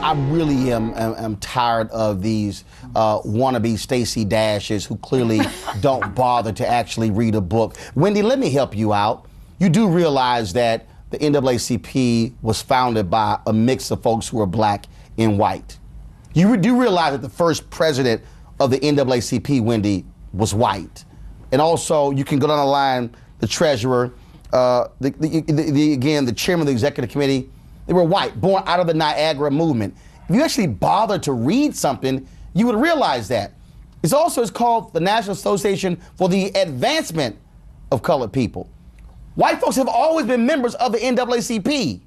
I really am tired of these wannabe Stacey Dashes who clearly don't bother to actually read a book. Wendy, let me help you out. You do realize that the NAACP was founded by a mix of folks who are black and white. You do realize that the first president of the NAACP, Wendy, was white. And also, you can go down the line, the treasurer, again, the chairman of the executive committee, they were white, born out of the Niagara movement. If you actually bothered to read something, you would realize that. It's called the National Association for the Advancement of Colored People. White folks have always been members of the NAACP,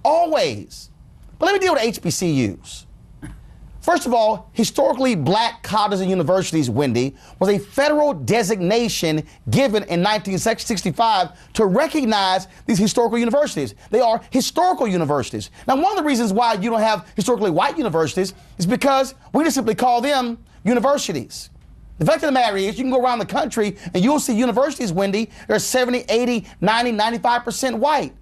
always. But let me deal with HBCUs. First of all, historically black colleges and universities, Wendy, was a federal designation given in 1965 to recognize these historical universities. They are historical universities. Now, one of the reasons why you don't have historically white universities is because we just simply call them universities. The fact of the matter is, you can go around the country and you'll see universities, Wendy, they're 70, 80, 90, 95% white.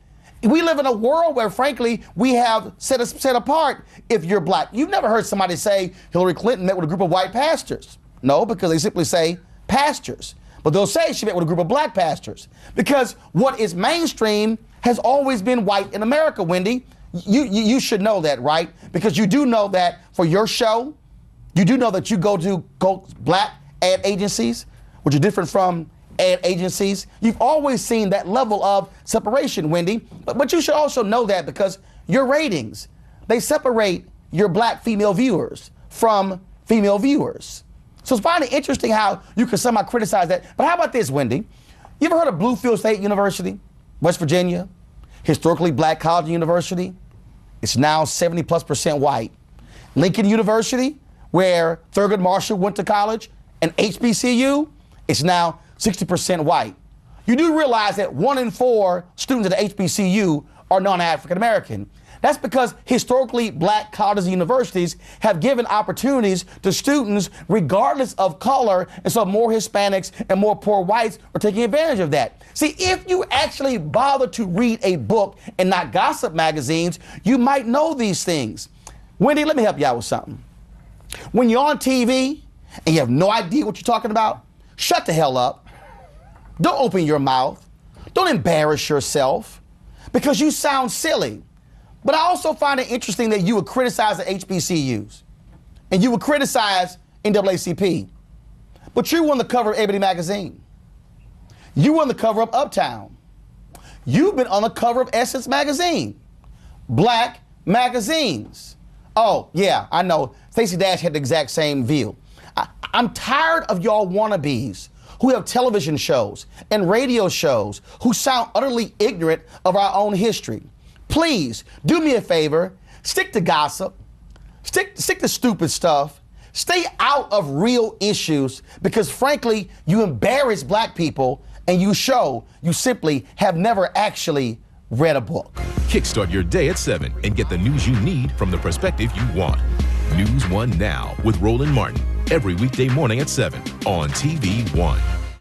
We live in a world where, frankly, we have set apart if you're black. You've never heard somebody say Hillary Clinton met with a group of white pastors. No, because they simply say pastors. But they'll say she met with a group of black pastors. Because what is mainstream has always been white in America, Wendy. You should know that, right? Because you do know that for your show, you do know that you go to black ad agencies, which are different from ad agencies. You've always seen that level of separation, Wendy. But you should also know that because your ratings, they separate your black female viewers from female viewers. So it's finally interesting how you can somehow criticize that. But how about this, Wendy? You ever heard of Bluefield State University, West Virginia? Historically black college and university. It's now 70+% white. Lincoln University, where Thurgood Marshall went to college, and HBCU, it's now 60% white. You do realize that 1 in 4 students at HBCU are non-African American. That's because historically black colleges and universities have given opportunities to students regardless of color, and so more Hispanics and more poor whites are taking advantage of that. See, if you actually bother to read a book and not gossip magazines, you might know these things. Wendy, let me help you out with something. When you're on TV and you have no idea what you're talking about, shut the hell up. Don't open your mouth. Don't embarrass yourself because you sound silly. But I also find it interesting that you would criticize the HBCUs and you would criticize NAACP. But you were on the cover of Ebony magazine. You were on the cover of Uptown. You've been on the cover of Essence magazine. Black magazines. Oh, yeah, I know. Stacey Dash had the exact same view. I'm tired of y'all wannabes who have television shows and radio shows who sound utterly ignorant of our own history. Please, do me a favor, stick to gossip, stick to stupid stuff, stay out of real issues because frankly, you embarrass black people and you show you simply have never actually read a book. Kickstart your day at 7 and get the news you need from the perspective you want. NewsOne Now with Roland Martin. Every weekday morning at 7 on TV1.